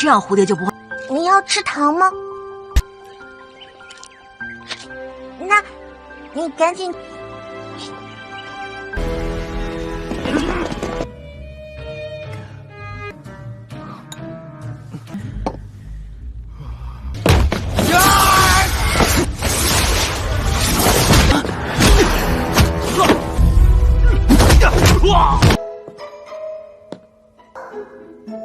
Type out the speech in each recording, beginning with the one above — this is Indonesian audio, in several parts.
这样蝴蝶就不会。你要吃糖吗？那，你赶紧。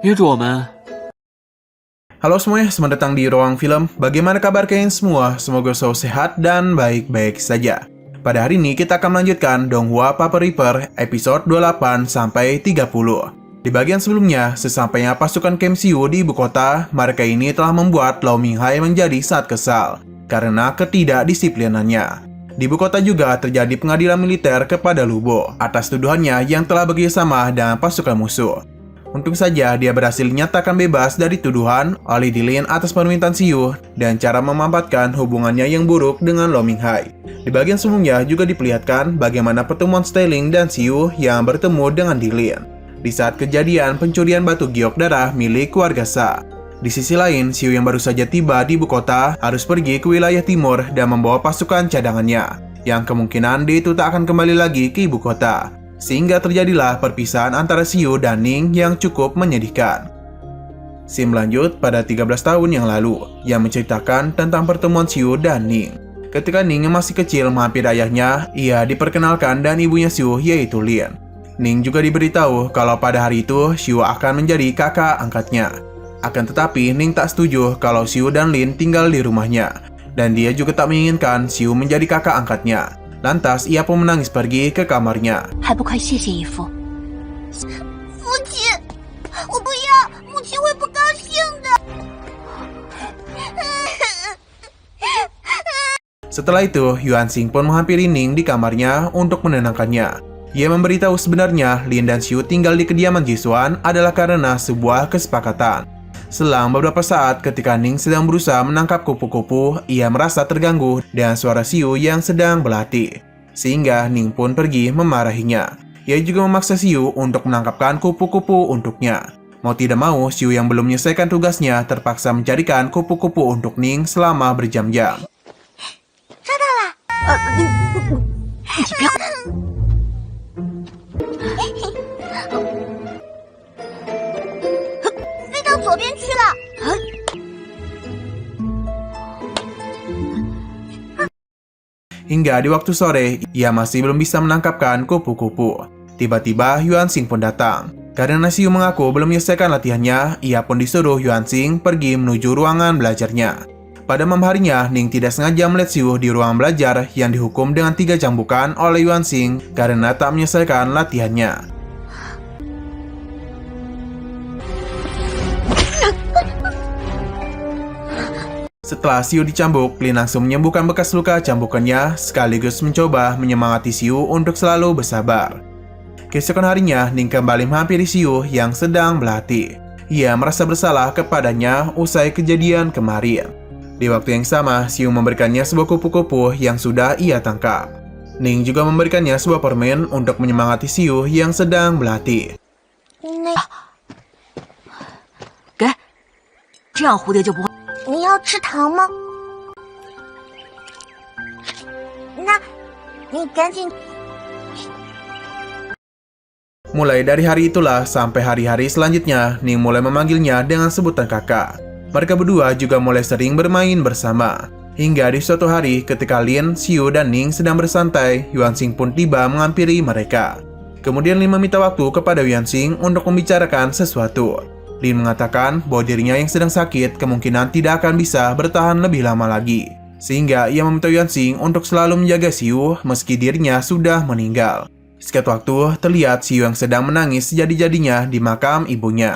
约住我们。 Halo semuanya, selamat datang di Ruang Film. Bagaimana kabar kalian semua? Semoga selalu sehat dan baik-baik saja. Pada hari ini kita akan melanjutkan Donghua Paper Reaper episode 28 sampai 30. Di bagian sebelumnya, sesampainya pasukan KMCU di ibu kota, mereka ini telah membuat Lau Minghai menjadi sangat kesal karena ketidakdisiplinannya. Di ibu kota juga terjadi pengadilan militer kepada Lubo atas tuduhannya yang telah bekerjasama dengan pasukan musuh. Untung saja dia berhasil dinyatakan bebas dari tuduhan oleh Dilin atas permintaan Siu dan cara memanfaatkan hubungannya yang buruk dengan Lau Minghai. Di bagian sebelumnya juga diperlihatkan bagaimana pertemuan Sterling dan Siu yang bertemu dengan Dilin di saat kejadian pencurian batu giok darah milik keluarga Sa. Di sisi lain, Siu yang baru saja tiba di ibu kota harus pergi ke wilayah timur dan membawa pasukan cadangannya, yang kemungkinan dia itu tak akan kembali lagi ke ibu kota. Sehingga terjadilah perpisahan antara Siu dan Ning yang cukup menyedihkan. Scene lanjut pada 13 tahun yang lalu, yang menceritakan tentang pertemuan Siu dan Ning. Ketika Ning yang masih kecil menghampiri ayahnya, ia diperkenalkan dan ibunya Siu yaitu Lin. Ning juga diberitahu kalau pada hari itu Siu akan menjadi kakak angkatnya. Akan tetapi Ning tak setuju kalau Siu dan Lin tinggal di rumahnya, dan dia juga tak menginginkan Siu menjadi kakak angkatnya. Lantas ia pun menangis pergi ke kamarnya. 还不快谢谢义父！父亲，我不要，母亲会不高兴的。 Setelah itu, Yuan Xing pun menghampiri Ning di kamarnya untuk menenangkannya. Ia memberitahu sebenarnya Lin dan Xiu tinggal di kediaman Jisuan adalah karena sebuah kesepakatan. Selang beberapa saat ketika Ning sedang berusaha menangkap kupu-kupu, ia merasa terganggu dengan suara Xiu yang sedang berlatih. Sehingga Ning pun pergi memarahinya. Ia juga memaksa Xiu untuk menangkapkan kupu-kupu untuknya. Mau tidak mau, Xiu yang belum menyelesaikan tugasnya terpaksa mencarikan kupu-kupu untuk Ning selama berjam-jam. 抓到了！你不要！ 飞到左边去了。 Hingga di waktu sore, ia masih belum bisa menangkapkan kupu-kupu. Tiba-tiba Yuan Xing pun datang. Karena Xiu mengaku belum menyelesaikan latihannya, ia pun disuruh Yuan Xing pergi menuju ruangan belajarnya. Pada malam harinya, Ning tidak sengaja melihat Xiu di ruang belajar yang dihukum dengan 3 cambukan oleh Yuan Xing karena tak menyelesaikan latihannya. Setelah Xiu dicambuk, Lin langsung menyembuhkan bekas luka cambukannya sekaligus mencoba menyemangati Xiu untuk selalu bersabar. Keesokan harinya, Ning kembali menghampiri Xiu yang sedang berlatih. Ia merasa bersalah kepadanya usai kejadian kemarin. Di waktu yang sama, Xiu memberikannya sebuah kupu-kupu yang sudah ia tangkap. Ning juga memberikannya sebuah permen untuk menyemangati Xiu yang sedang berlatih. 给，这样蝴蝶就不会。 你要吃糖吗？那，你赶紧。 Mulai dari hari itulah sampai hari-hari selanjutnya, Ning mulai memanggilnya dengan sebutan kakak. Mereka berdua juga mulai sering bermain bersama. Hingga di suatu hari ketika Lin, Xiu, dan Ning sedang bersantai, Yuan Xing pun tiba menghampiri mereka. Kemudian Lin meminta waktu kepada Yuan Xing untuk membicarakan sesuatu. Lin mengatakan bahwa dirinya yang sedang sakit kemungkinan tidak akan bisa bertahan lebih lama lagi. Sehingga ia meminta Yuan Xing untuk selalu menjaga Xiu meski dirinya sudah meninggal. Setiap waktu terlihat Xiu yang sedang menangis sejadi-jadinya di makam ibunya.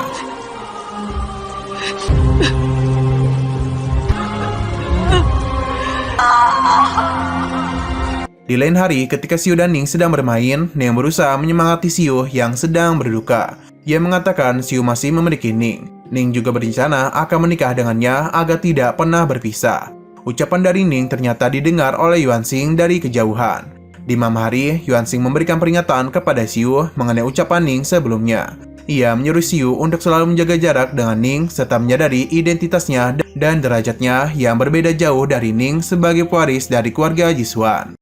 Di lain hari, ketika Xiu dan Ning sedang bermain, Ning berusaha menyemangati Xiu yang sedang berduka. Ia mengatakan Xiu masih memiliki Ning. Ning juga berencana akan menikah dengannya agar tidak pernah berpisah. Ucapan dari Ning ternyata didengar oleh Yuan Xing dari kejauhan. Di malam hari, Yuan Xing memberikan peringatan kepada Xiu mengenai ucapan Ning sebelumnya. Ia menyuruh Xiu untuk selalu menjaga jarak dengan Ning serta menyadari identitasnya dan derajatnya yang berbeda jauh dari Ning sebagai pewaris dari keluarga Jisuan.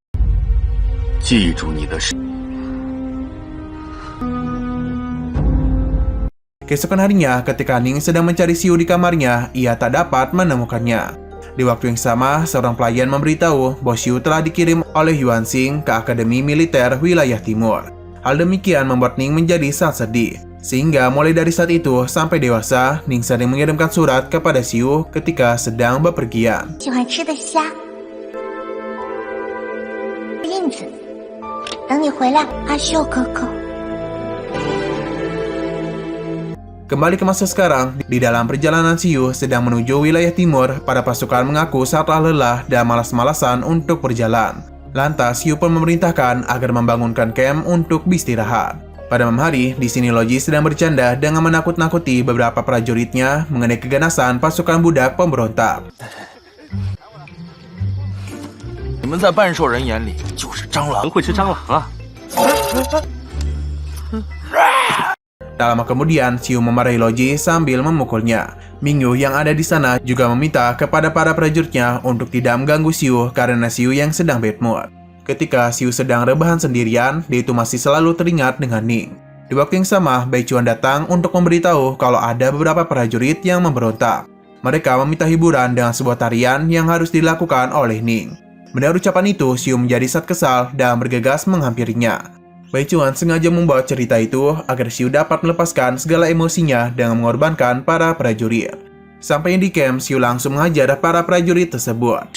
Keesokan harinya, ketika Ning sedang mencari Xiu di kamarnya, ia tak dapat menemukannya. Di waktu yang sama, seorang pelayan memberitahu bahwa Xiu telah dikirim oleh Yuan Xing ke Akademi Militer Wilayah Timur. Hal demikian membuat Ning menjadi sangat sedih. Sehingga mulai dari saat itu sampai dewasa, Ning sering mengirimkan surat kepada Xiu ketika sedang bepergian. Kembali ke masa sekarang, di dalam perjalanan Xiu sedang menuju wilayah timur, para pasukan mengaku sangatlah lelah dan malas-malasan untuk berjalan. Lantas, Xiu pun memerintahkan agar membangunkan camp untuk beristirahat. Pada malam hari, di sini Loji sedang bercanda dengan menakut-nakuti beberapa prajuritnya mengenai keganasan pasukan budak pemberontak. Tak lama kemudian, Xiu memarahi Loji sambil memukulnya. Mingyu yang ada di sana juga meminta kepada para prajuritnya untuk tidak mengganggu Xiu karena Xiu yang sedang bad mood. Ketika Xiu sedang rebahan sendirian, dia itu masih selalu teringat dengan Ning. Di waktu yang sama, Bai Chuan datang untuk memberitahu kalau ada beberapa prajurit yang memberontak. Mereka meminta hiburan dengan sebuah tarian yang harus dilakukan oleh Ning. Mendengar ucapan itu, Xiu menjadi sangat kesal dan bergegas menghampirinya. Bai Chuan sengaja membawa cerita itu agar Xiu dapat melepaskan segala emosinya dengan mengorbankan para prajurit. Sampai di camp, Xiu langsung mengajar para prajurit tersebut.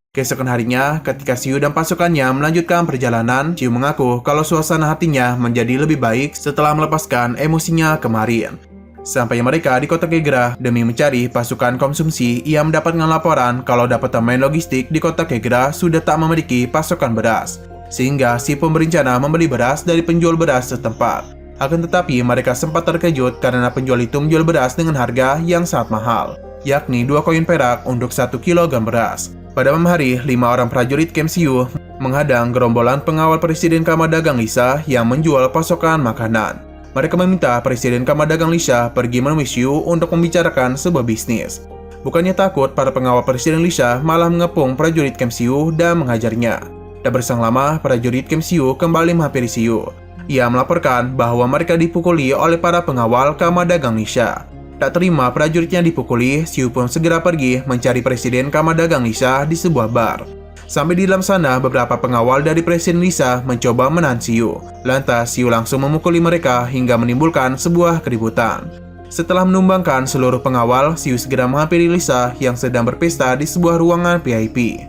Keesokan harinya, ketika Xiu dan pasukannya melanjutkan perjalanan, Xiu mengaku kalau suasana hatinya menjadi lebih baik setelah melepaskan emosinya kemarin. Sampai mereka di kota Kegra demi mencari pasukan konsumsi, ia mendapatkan laporan kalau departemen logistik di kota Kegra sudah tak memiliki pasokan beras. Sehingga si pun berencana membeli beras dari penjual beras setempat. Akan tetapi mereka sempat terkejut karena penjual itu menjual beras dengan harga yang sangat mahal, yakni 2 koin perak untuk 1 kilogram beras. Pada malam hari, 5 orang prajurit camp Xiu menghadang gerombolan pengawal Presiden Kamar Dagang Lisa yang menjual pasokan makanan. Mereka meminta Presiden Kamar Dagang Lisa pergi menemui Xiu untuk membicarakan sebuah bisnis. Bukannya takut, para pengawal Presiden Lisa malah mengepung prajurit camp Xiu dan menghajarnya. Tak berselang lama, prajurit camp Xiu kembali menghampiri Xiu. Ia melaporkan bahwa mereka dipukuli oleh para pengawal Kamar Dagang Lisa. Tak terima prajuritnya dipukuli, Xiu pun segera pergi mencari Presiden Kamar Dagang Lisa di sebuah bar. Sampai di dalam sana, beberapa pengawal dari Presiden Lisa mencoba menahan Xiu. Lantas, Xiu langsung memukuli mereka hingga menimbulkan sebuah keributan. Setelah menumbangkan seluruh pengawal, Xiu segera menghampiri Lisa yang sedang berpesta di sebuah ruangan VIP.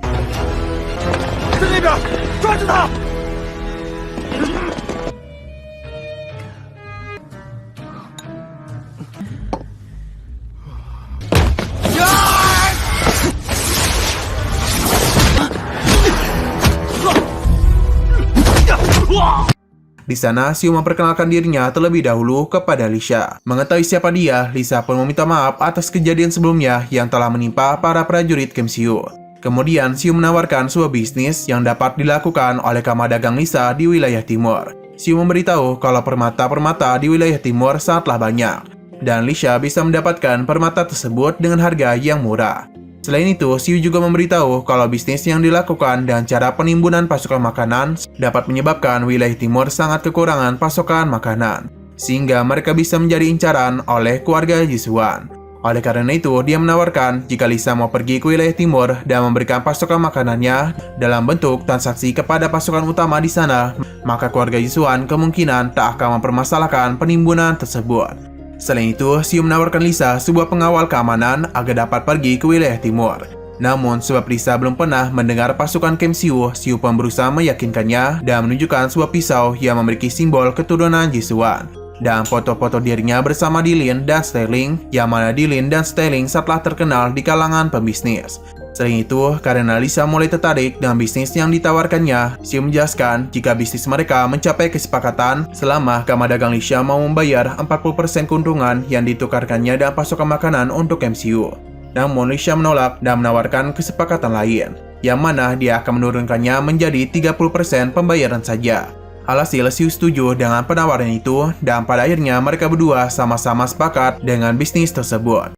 Di sana, Xiu memperkenalkan dirinya terlebih dahulu kepada Lisa. Mengetahui siapa dia, Lisa pun meminta maaf atas kejadian sebelumnya yang telah menimpa para prajurit camp Xiu. Kemudian, Xiu menawarkan sebuah bisnis yang dapat dilakukan oleh Kamar Dagang Lisa di wilayah timur. Xiu memberitahu kalau permata-permata di wilayah timur sangatlah banyak, dan Lisa bisa mendapatkan permata tersebut dengan harga yang murah. Selain itu, Xiu juga memberitahu kalau bisnis yang dilakukan dan cara penimbunan pasokan makanan dapat menyebabkan wilayah timur sangat kekurangan pasokan makanan, sehingga mereka bisa menjadi incaran oleh keluarga Jisuan. Oleh karena itu, dia menawarkan jika Lisa mau pergi ke wilayah timur dan memberikan pasokan makanannya dalam bentuk transaksi kepada pasukan utama di sana, maka keluarga Jisuan kemungkinan tak akan mempermasalahkan penimbunan tersebut. Selain itu, Xiu menawarkan Lisa sebuah pengawal keamanan agar dapat pergi ke wilayah timur. Namun, sebab Lisa belum pernah mendengar pasukan camp Xiu, Xiu pun berusaha meyakinkannya dan menunjukkan sebuah pisau yang memiliki simbol keturunan Jisuan. Dan foto-foto dirinya bersama Dilin dan Sterling, yang mana Dilin dan Sterling sangatlah terkenal di kalangan pembisnis. Selain itu, karena Lisa mulai tertarik dengan bisnis yang ditawarkannya, Xiu menjelaskan jika bisnis mereka mencapai kesepakatan selama Kamar Dagang Lisa mau membayar 40% keuntungan yang ditukarkannya dan pasokan makanan untuk camp Xiu. Namun Lisa menolak dan menawarkan kesepakatan lain. yang mana dia akan menurunkannya menjadi 30% pembayaran saja. Alhasil Xiu setuju dengan penawaran itu dan pada akhirnya mereka berdua sama-sama sepakat dengan bisnis tersebut.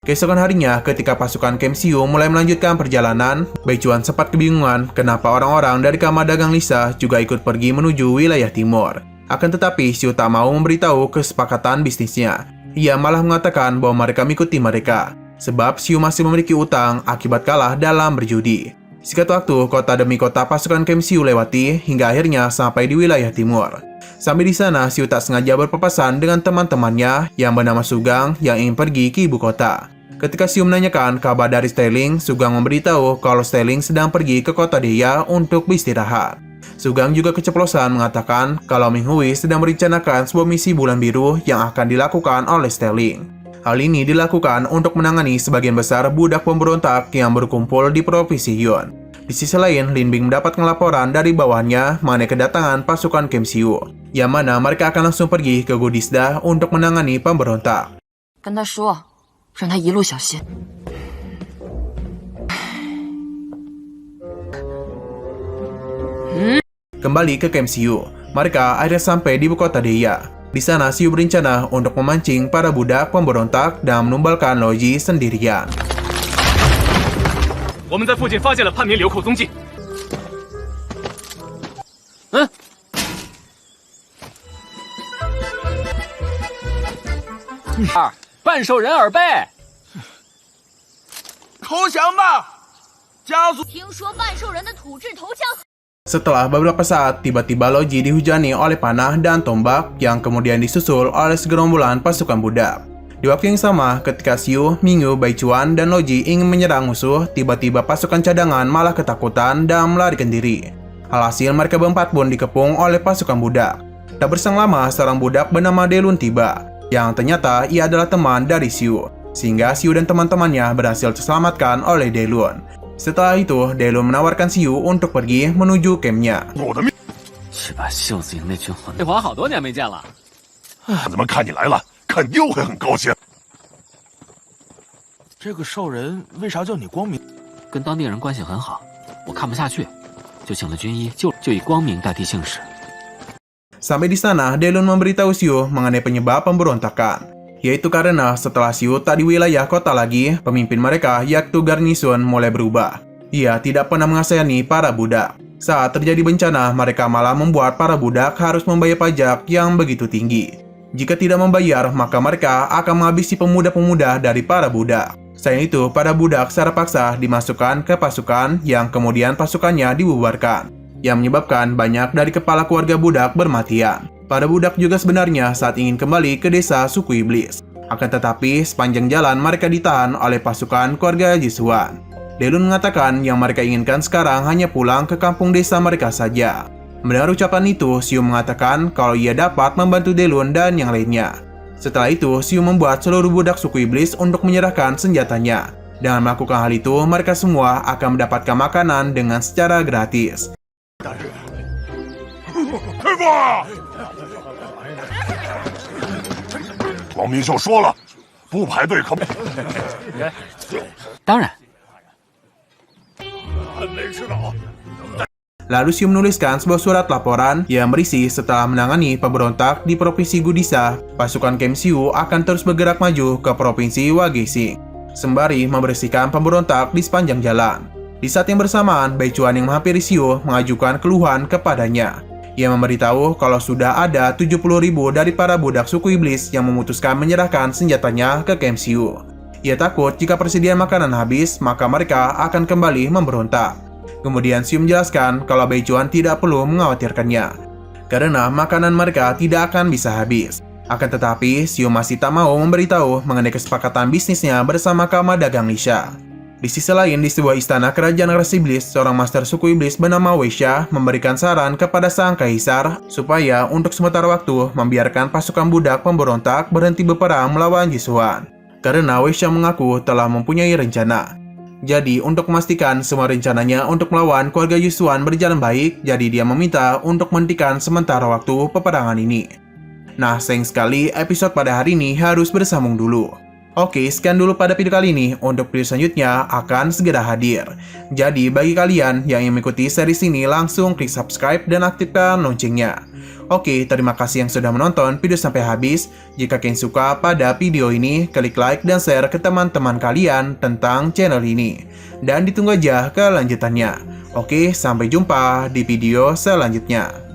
Keesokan harinya, ketika pasukan Camp Xiu mulai melanjutkan perjalanan, Bai Chuan sempat kebingungan kenapa orang-orang dari kamar dagang Lisa juga ikut pergi menuju wilayah timur. Akan tetapi, Xiu tak mau memberitahu kesepakatan bisnisnya. Ia malah mengatakan bahwa mereka mengikuti mereka, sebab Xiu masih memiliki utang akibat kalah dalam berjudi. Singkat waktu, kota demi kota pasukan Camp Xiu lewati hingga akhirnya sampai di wilayah timur. Sampai di sana, Xiu tak sengaja berpapasan dengan teman-temannya yang bernama Sugang yang ingin pergi ke ibu kota. Ketika Xiu menanyakan kabar dari Sterling, Sugang memberitahu kalau Sterling sedang pergi ke kota Deya untuk beristirahat. Sugang juga keceplosan mengatakan kalau Ming Hui sedang merencanakan sebuah misi bulan biru yang akan dilakukan oleh Sterling. Hal ini dilakukan untuk menangani sebagian besar budak pemberontak yang berkumpul di Provinsi Yun. Di sisi lain, Lin Bing mendapat laporan dari bawahnya mengenai kedatangan pasukan Camp Xiu, yang mana mereka akan langsung pergi ke Gudisda untuk menangani pemberontak. 跟他说，让他一路小心。 Kembali ke Camp Xiu, mereka akhirnya sampai di ibu kota Deya. Di sana, Xiu berencana untuk memancing para budak pemberontak dan menumbalkan Loji sendirian. 我们在附近发现了叛民流寇踪迹。半兽人耳背，投降吧！加速！听说半兽人的土制头枪。 Setelah beberapa saat, tiba-tiba Loji dihujani oleh panah dan tombak yang kemudian disusul oleh segerombolan pasukan budak. Di waktu yang sama, ketika Xiu, Mingyu, Bai Chuan, dan Loji ingin menyerang musuh, tiba-tiba pasukan cadangan malah ketakutan dan melarikan diri. Alhasil, mereka berempat pun dikepung oleh pasukan budak. Tak berselang lama, seorang budak bernama Delun tiba, yang ternyata ia adalah teman dari Xiu, sehingga Xiu dan teman-temannya berhasil terselamatkan oleh Delun. Setelah itu, Delun menawarkan Xiu untuk pergi menuju campnya. 去把袖子营那群混蛋！这华好多年没见了，怎么看你来了，肯定会很高兴。这个兽人为啥叫你光明？跟当地人关系很好，我看不下去，就请了军医，就以光明代替姓氏。 Sampai di sana, Delun memberitahu Xiu mengenai penyebab pemberontakan, yaitu karena setelah Xiu tak di wilayah kota lagi, pemimpin mereka, yaitu Garnison, mulai berubah. Ia tidak pernah mengasihani para budak. Saat terjadi bencana, mereka malah membuat para budak harus membayar pajak yang begitu tinggi. Jika tidak membayar, maka mereka akan menghabisi pemuda-pemuda dari para budak. Selain itu, para budak secara paksa dimasukkan ke pasukan yang kemudian pasukannya dibubarkan, yang menyebabkan banyak dari kepala keluarga budak bermatian. Para budak juga sebenarnya saat ingin kembali ke desa suku iblis. Akan tetapi, sepanjang jalan mereka ditahan oleh pasukan keluarga Jisuan. Delun mengatakan yang mereka inginkan sekarang hanya pulang ke kampung desa mereka saja. Mendengar ucapan itu, Xiu mengatakan kalau ia dapat membantu Delun dan yang lainnya. Setelah itu, Xiu membuat seluruh budak suku iblis untuk menyerahkan senjatanya. Dengan melakukan hal itu, mereka semua akan mendapatkan makanan dengan secara gratis. 师傅，光明秀说了，不排队可不。当然， 没吃饱。 Lalu Xiu menuliskan sebuah surat laporan yang berisi setelah menangani pemberontak di Provinsi Gudisa, pasukan Camp Xiu akan terus bergerak maju ke Provinsi Wagesing, sembari membersihkan pemberontak di sepanjang jalan. Di saat yang bersamaan, Bai Chuan yang menghampiri Xiu mengajukan keluhan kepadanya. Ia memberitahu kalau sudah ada 70.000 dari para budak suku iblis yang memutuskan menyerahkan senjatanya ke Camp Xiu. Ia takut jika persediaan makanan habis, maka mereka akan kembali memberontak. Kemudian Xiu menjelaskan kalau Bai Chuan tidak perlu mengkhawatirkannya, karena makanan mereka tidak akan bisa habis. Akan tetapi, Xiu masih tak mau memberitahu mengenai kesepakatan bisnisnya bersama kamar dagang Lisha. Di sisi lain, di sebuah istana kerajaan ras iblis, seorang master suku iblis bernama Weisha memberikan saran kepada sang kaisar supaya untuk sementara waktu membiarkan pasukan budak pemberontak berhenti berperang melawan Jisuan, karena Weisha mengaku telah mempunyai rencana. Jadi, untuk memastikan semua rencananya untuk melawan keluarga Jisuan berjalan baik, jadi dia meminta untuk menghentikan sementara waktu peperangan ini. Nah, sayang sekali episode pada hari ini harus bersambung dulu. Oke, sekian dulu pada video kali ini. Untuk video selanjutnya akan segera hadir. Jadi, bagi kalian yang ingin mengikuti series ini, langsung klik subscribe dan aktifkan loncengnya. Oke, terima kasih yang sudah menonton video sampai habis. Jika kalian suka pada video ini, klik like dan share ke teman-teman kalian tentang channel ini. Dan ditunggu aja kelanjutannya. Oke, sampai jumpa di video selanjutnya.